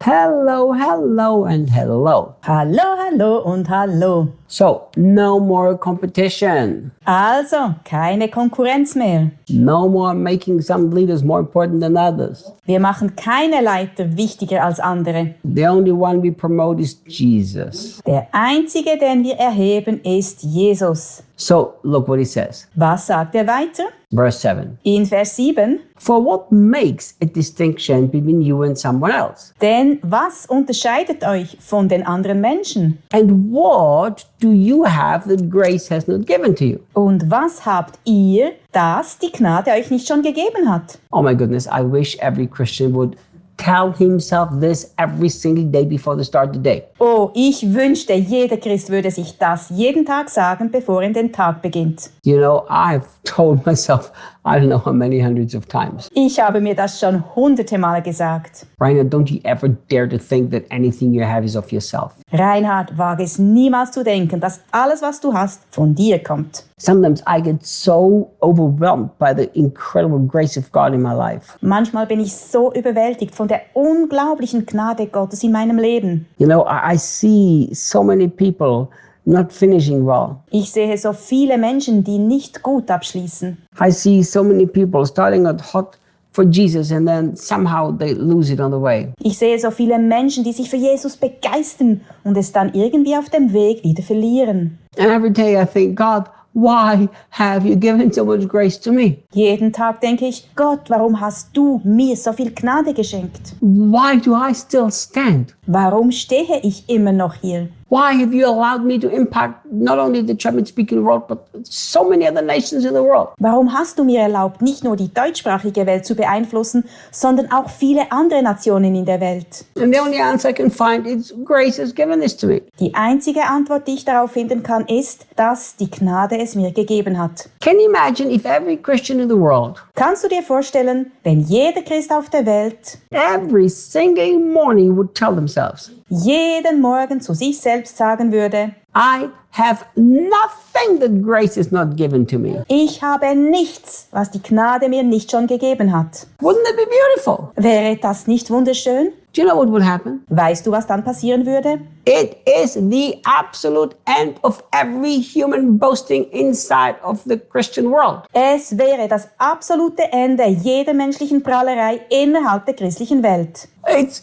Hello, hello, and hello. Hallo, hallo und hallo. So, no more competition. Also, keine Konkurrenz mehr. No more making some leaders more important than others. Wir machen keine Leiter wichtiger als andere. The only one we promote is Jesus. Der einzige, den wir erheben, ist Jesus. So, look what he says. Was sagt er weiter? Verse 7. In Vers 7. For what makes a distinction between you and someone else? Denn was unterscheidet euch von den anderen Menschen? And what do you have that grace has not given to you? Und was habt ihr, das die Gnade euch nicht schon gegeben hat? Oh my goodness, I wish every Christian would tell himself this every single day before the start of the day. Oh, ich wünschte, jeder Christ würde sich das jeden Tag sagen, bevor er den Tag beginnt. You know, I've told myself, I don't know how many hundreds of times. Ich habe mir das schon hunderte Mal gesagt. Reinhard, don't you ever dare to think that anything you have is of yourself. Reinhard, wage es niemals zu denken, dass alles, was du hast, von dir kommt. Sometimes I get so overwhelmed by the incredible grace of God in my life. Manchmal bin ich so überwältigt von der unglaublichen Gnade Gottes in meinem Leben. You know, I see so many people not finishing well. Ich sehe so viele Menschen, die nicht gut abschließen. I see so many people starting out hot for Jesus and then somehow they lose it on the way. Ich sehe so viele Menschen, die sich für Jesus begeistern und es dann irgendwie auf dem Weg wieder verlieren. And every day I think, God, why have you given so much grace to me? Jeden Tag denke ich, Gott, warum hast du mir so viel Gnade geschenkt? Why do I still stand? Warum stehe ich immer noch hier? Why have you allowed me to impact not only the German-speaking world, but so many other nations in the world? Warum hast du mir erlaubt, nicht nur die deutschsprachige Welt zu beeinflussen, sondern auch viele andere Nationen in der Welt? And the only answer I can find is grace has given this to me. Die einzige Antwort, die ich darauf finden kann, ist, dass die Gnade es mir gegeben hat. Can you imagine if every Christian in the world, Kannst du dir vorstellen, wenn jeder Christ auf der Welt every single morning would tell themselves, jeden Morgen zu sich selbst sagen würde, I have nothing that grace is not given to me. ich habe nichts, was die Gnade mir nicht schon gegeben hat. Wouldn't it be beautiful? Wäre das nicht wunderschön? Do you know what would happen? Weißt du, was dann passieren würde? It is the absolute end of every human boasting inside of the Christian world. Es wäre das absolute Ende jeder menschlichen Prahlerei innerhalb der christlichen Welt.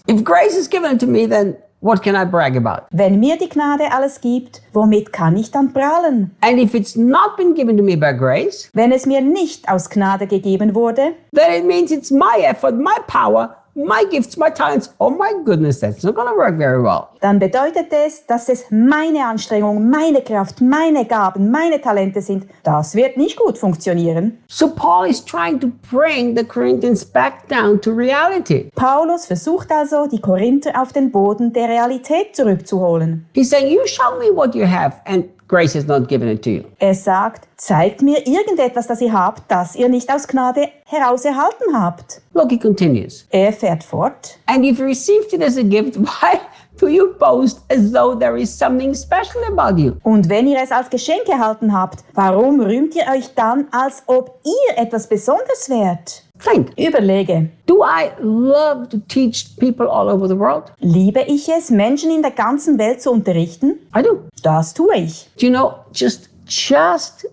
If grace is given to me, then what can I brag about? Wenn mir die Gnade alles gibt, womit kann ich dann prahlen? And if it's not been given to me by grace, Wenn es mir nicht aus Gnade gegeben wurde, then it means it's my effort, my power, my gifts, my talents. Oh my goodness, that's not going to work very well. dann bedeutet es, dass es meine Anstrengung, meine Kraft, meine Gaben, meine Talente sind. Das wird nicht gut funktionieren. So Paul is trying to bring the Corinthians back down to reality. Paulus versucht also, die Korinther auf den Boden der Realität zurückzuholen. He's saying, you show me what you have, and grace has not given it to you. Er sagt, zeigt mir irgendetwas, das ihr habt, das ihr nicht aus Gnade heraus erhalten habt. Look, he continues. Er fährt fort. And if you received it as a gift, why do you boast as though there is something special about you? Und wenn ihr es als Geschenk erhalten habt, warum rühmt ihr euch dann, als ob ihr etwas Besonderes wärt? Think, Überlege, do I love to teach people all over the world? liebe ich es, Menschen in der ganzen Welt zu unterrichten? I do. Das tue ich. Do you know, just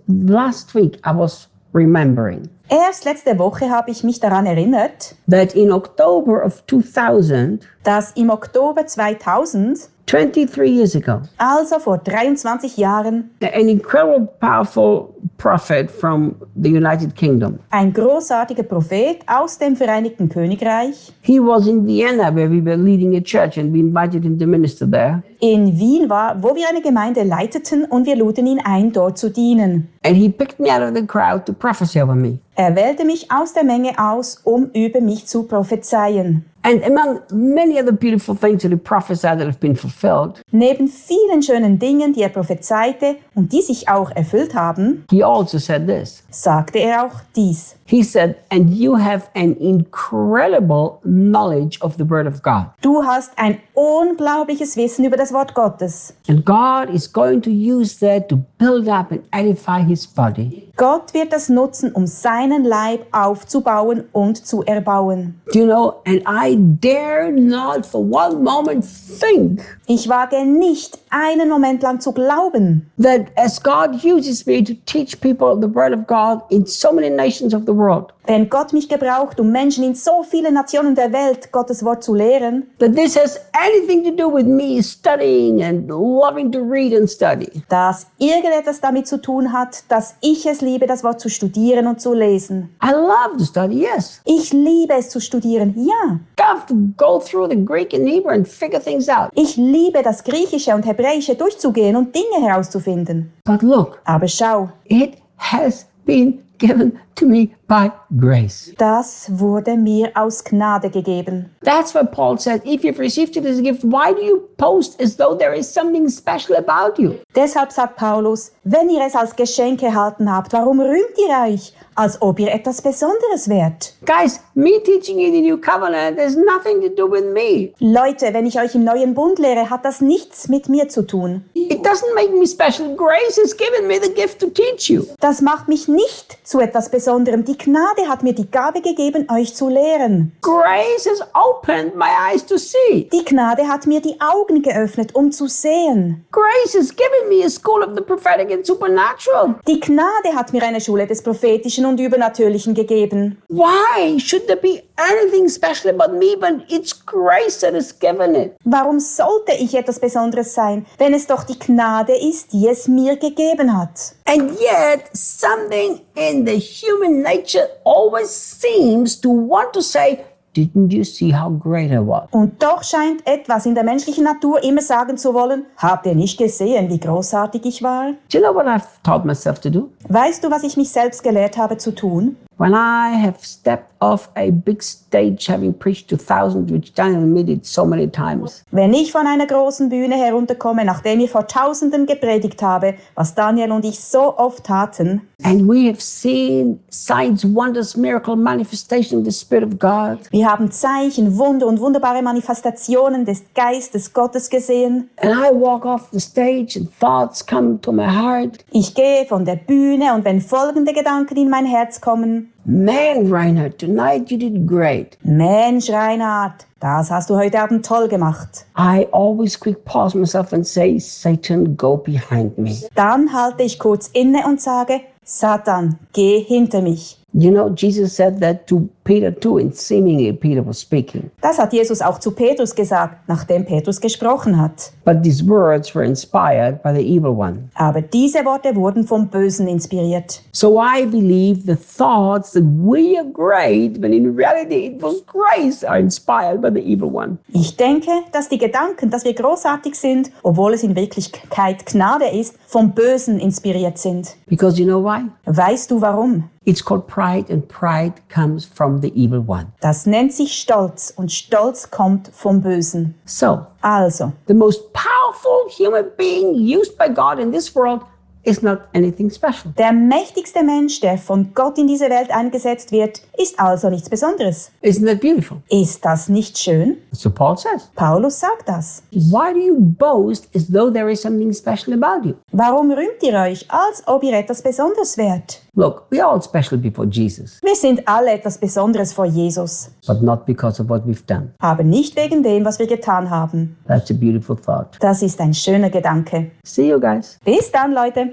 last week I was remembering Erst letzte Woche habe ich mich daran erinnert, that in October of 2000, dass im Oktober 2000, 23 years ago, also vor 23 Jahren, an incredible, powerful prophet from the United Kingdom. ein großartiger Prophet aus dem Vereinigten Königreich He was in Vienna where we were leading a church and we invited him to minister there. in Wien war, wo wir eine Gemeinde leiteten und wir luden ihn ein, dort zu dienen. And he picked me out of the crowd to prophesy over me. Er wählte mich aus der Menge aus, um über mich zu prophezeien. And among many other beautiful things that he prophesied that have been fulfilled, Neben vielen schönen Dingen, die er prophezeite und die sich auch erfüllt haben, he also said this. sagte er auch dies. He said, and you have an incredible knowledge of the Word of God. Du hast ein unglaubliches Wissen über das Wort Gottes. And God is going to use that to build up and edify his body. Gott wird das nutzen, um sein seinen Leib aufzubauen und zu erbauen. Do you know, and I dare not for one moment think Ich wage nicht, einen Moment lang zu glauben, that as God uses me to teach people the word of God in so many nations of the world, wenn Gott mich gebraucht, um Menschen in so vielen Nationen der Welt Gottes Wort zu lehren, that this has anything to do with me studying and loving to read and study. dass irgendetwas damit zu tun hat, dass ich es liebe, das Wort zu studieren und zu lesen. I love to study, yes. Ich liebe es zu studieren, ja. I have to go through the Greek and Hebrew and figure things out. Ich liebe das Griechische und Hebräische durchzugehen und Dinge herauszufinden. But look, Aber schau, it has been given to me by grace. das wurde mir aus Gnade gegeben. That's what Paul said. If you've received it as a gift, why do you boast as though there is something special about you? Deshalb sagt Paulus, wenn ihr es als Geschenk erhalten habt, warum rühmt ihr euch, als ob ihr etwas Besonderes wärt? Guys, me teaching you the new covenant has nothing to do with me. Leute, wenn ich euch im neuen Bund lehre, hat das nichts mit mir zu tun. It doesn't make me special. Grace has given me the gift to teach you. Das macht mich nicht zu etwas Besonderem. Die Gnade hat mir die Gabe gegeben, euch zu lehren. Grace has opened my eyes to see. Die Gnade hat mir die Augen geöffnet, um zu sehen. Grace has given me a school of the prophetic and supernatural. Die Gnade hat mir eine Schule des Prophetischen und Übernatürlichen gegeben. Why should there be anything special about me when it's grace that has given it? Warum sollte ich etwas Besonderes sein, wenn es doch die Gnade ist, die es mir gegeben hat? And yet, something in the human nature always seems to want to say, didn't you see how great I was? Und doch scheint etwas in der menschlichen Natur immer sagen zu wollen, habt ihr nicht gesehen, wie großartig ich war? Do you know what I've taught myself to do? Weißt du, was ich mich selbst gelehrt habe zu tun? When I have stepped off a big stage having preached to thousands, which Daniel and me did so many times, Wenn ich von einer großen Bühne herunterkomme, nachdem ich vor Tausenden gepredigt habe, was Daniel und ich so oft taten, and we have seen signs, wonders, miracle, manifestation of the Spirit of God, wir haben Zeichen, Wunder und wunderbare Manifestationen des Geistes Gottes gesehen. and I walk off the stage and thoughts come to my heart. Ich gehe von der Bühne und wenn folgende Gedanken in mein Herz kommen, Man, Reinhard, tonight you did great. Mensch, Reinhard, das hast du heute Abend toll gemacht. I always quick pause myself and say, Satan, go behind me. Dann halte ich kurz inne und sage, Satan, geh hinter mich. You know, Jesus said that to Peter too, and seemingly Peter was speaking. Das hat Jesus auch zu Petrus gesagt, nachdem Petrus gesprochen hat. But these words were inspired by the evil one. Aber diese Worte wurden vom Bösen inspiriert. So I believe the thoughts that we are great, when in reality it was grace, are inspired by the evil one. Ich denke, dass die Gedanken, dass wir großartig sind, obwohl es in Wirklichkeit Gnade ist, vom Bösen inspiriert sind. Because you know why? Weißt du warum? It's called pride, and pride comes from the evil one. Das nennt sich Stolz und Stolz kommt vom Bösen. So, Also, the most powerful human being used by God in this world is not anything special. der mächtigste Mensch, der von Gott in diese Welt eingesetzt wird, ist also nichts Besonderes. Isn't that beautiful? Ist das nicht schön? So Paul says. Paulus sagt das. Why do you boast as though there is something special about you? Warum rühmt ihr euch, als ob ihr etwas Besonderes wärt? Look, we are all special before Jesus, Wir sind alle etwas Besonderes vor Jesus, but not because of what we've done. aber nicht wegen dem, was wir getan haben. That's a beautiful thought. Das ist ein schöner Gedanke. See you guys. Bis dann, Leute.